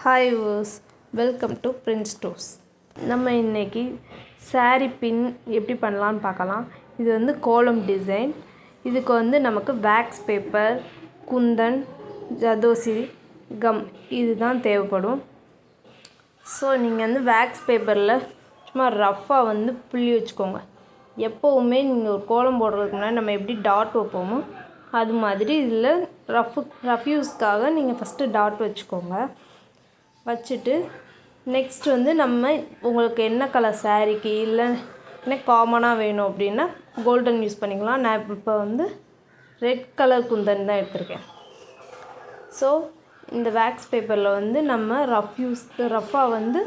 Hi viewers, welcome to Prince stores. நம்ம இன்றைக்கி சாரீ பின் எப்படி பண்ணலான்னு பார்க்கலாம். இது வந்து கோலம் டிசைன். இதுக்கு வந்து நமக்கு வேக்ஸ் பேப்பர், குந்தன், ஜதோசி, கம் இதுதான் தேவைப்படும். ஸோ நீங்கள் வந்து வேக்ஸ் பேப்பரில் சும்மா ரஃப்பாக வந்து புள்ளி வச்சுக்கோங்க. எப்போவுமே நீங்கள் ஒரு கோலம் போடுறதுக்கு முன்னாடி நம்ம எப்படி டாட் வைப்போமோ அது மாதிரி இதில் ரஃப் யூஸ்க்காக நீங்கள் ஃபஸ்ட்டு டாட் வச்சுக்கோங்க. வச்சுட்டு நெக்ஸ்ட் வந்து நம்ம உங்களுக்கு என்ன கலர் சாரீக்கு இல்லை என்ன காமனாக வேணும் அப்படின்னா கோல்டன் யூஸ் பண்ணிக்கலாம். நான் இப்போ வந்து ரெட் கலர் குந்தன் தான் எடுத்திருக்கேன். ஸோ இந்த வேக்ஸ் பேப்பரில் வந்து நம்ம ரஃப்பாக வந்து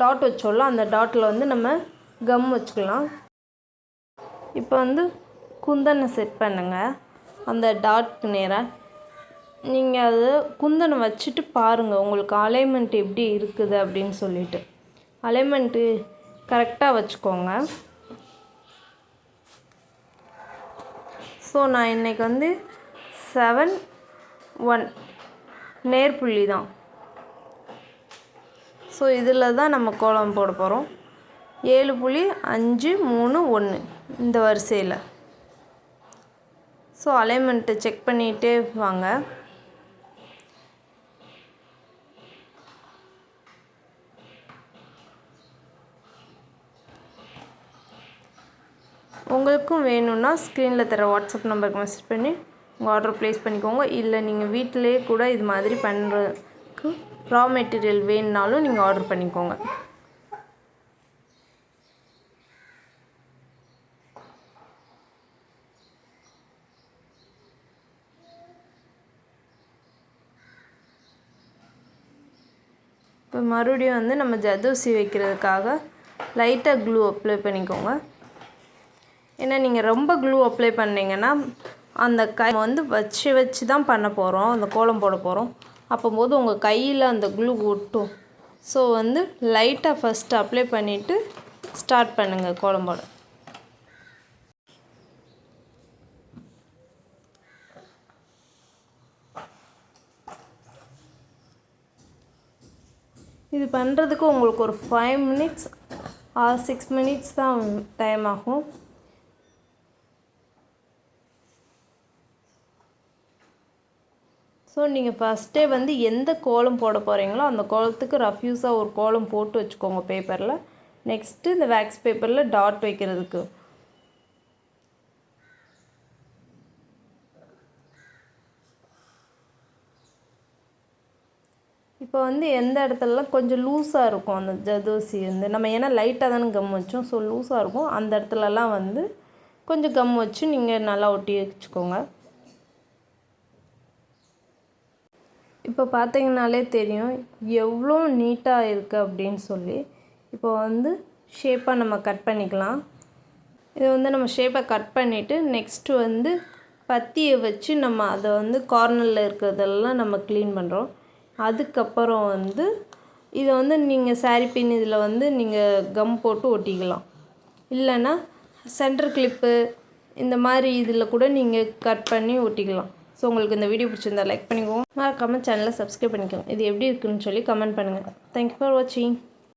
டாட் வச்சோம்ல, அந்த டாட்டில் வந்து நம்ம கம் வச்சுக்கலாம். இப்போ வந்து குந்தனை செட் பண்ணுங்கள். அந்த டாட்க்கு நேராக நீங்கள் அது குந்தனை வச்சுட்டு பாருங்கள் உங்களுக்கு அலைன்மெண்ட் எப்படி இருக்குது அப்படின்னு சொல்லிட்டு. அலைன்மெண்ட்டு கரெக்டாக வச்சுக்கோங்க. ஸோ நான் இன்றைக்கி வந்து 7-1 நேர்புள்ளி தான். ஸோ இதில் தான் நம்ம கோலம் போட போகிறோம். 7.5-3-1 இந்த வரிசையில். ஸோ அலைன்மெண்ட்டை செக் பண்ணிகிட்டே வாங்க. உங்களுக்கும் வேணும்னா ஸ்க்ரீனில் தர வாட்ஸ்அப் நம்பருக்கு மெசேஜ் பண்ணி உங்கள் ஆர்டர் ப்ளேஸ் பண்ணிக்கோங்க. இல்லை நீங்கள் வீட்டிலே கூட இது மாதிரி பண்ணுறதுக்கு ரா மெட்டீரியல் வேணுனாலும் நீங்கள் ஆர்டர் பண்ணிக்கோங்க. இப்போ மறுபடியும் வந்து நம்ம ஜதோசி வைக்கிறதுக்காக லைட்டாக க்ளூ அப்ளை பண்ணிக்கோங்க. ஏன்னா நீங்கள் ரொம்ப க்ளூ அப்ளை பண்ணிங்கன்னா அந்த வந்து வச்சு தான் பண்ண போகிறோம், அந்த கோலம் போட போகிறோம். அப்போது உங்கள் கையில் அந்த க்ளூ ஒட்டும். ஸோ வந்து லைட்டாக ஃபஸ்ட்டு அப்ளை பண்ணிவிட்டு ஸ்டார்ட் பண்ணுங்கள் கோலம் போட. இது பண்ணுறதுக்கு உங்களுக்கு ஒரு 5 மினிட்ஸ் ஆர் 6 மினிட்ஸ் தான் டைம் ஆகும். ஸோ நீங்கள் ஃபஸ்ட்டே வந்து எந்த கோலம் போட போகிறீங்களோ அந்த கோலத்துக்கு ரஃப் யூஸாக ஒரு கோலம் போட்டு வச்சுக்கோங்க பேப்பரில். நெக்ஸ்ட்டு இந்த வேக்ஸ் பேப்பரில் டாட் வைக்கிறதுக்கு இப்போ வந்து எந்த இடத்துலலாம் கொஞ்சம் லூஸாக இருக்கும் அந்த ஜதோசி வந்து நம்ம ஏன்னா லைட்டாக தானே கம் வச்சோம். ஸோ லூஸாக இருக்கும். அந்த இடத்துலலாம் வந்து கொஞ்சம் கம் வச்சு நீங்கள் நல்லா ஒட்டி வச்சுக்கோங்க. இப்போ பார்த்தீங்கனாலே தெரியும் எவ்வளோ நீட்டாக இருக்குது அப்படின்னு சொல்லி. இப்போ வந்து ஷேப்பாக நம்ம கட் பண்ணிக்கலாம். இதை வந்து நம்ம ஷேப்பை கட் பண்ணிவிட்டு நெக்ஸ்ட்டு வந்து பத்தியை வச்சு நம்ம அதை வந்து கார்னரில் இருக்கிறதெல்லாம் நம்ம க்ளீன் பண்ணுறோம். அதுக்கப்புறம் வந்து இதை வந்து நீங்கள் சாரீ பின் இதில் வந்து நீங்கள் கம் போட்டு ஒட்டிக்கலாம். இல்லைன்னா சென்டர் கிளிப்பு இந்த மாதிரி இதில் கூட நீங்கள் கட் பண்ணி ஒட்டிக்கலாம். ஸோ உங்களுக்கு இந்த வீடியோ பிடிச்சிருந்தா லைக் பண்ணிக்கோங்க. மறக்காமல் சேனலை சப்ஸ்கிரைப் பண்ணிக்கோங்க. இது எப்படி இருக்குன்னு சொல்லி கமெண்ட் பண்ணுங்கள். தேங்க்யூ ஃபார் வாட்சிங்.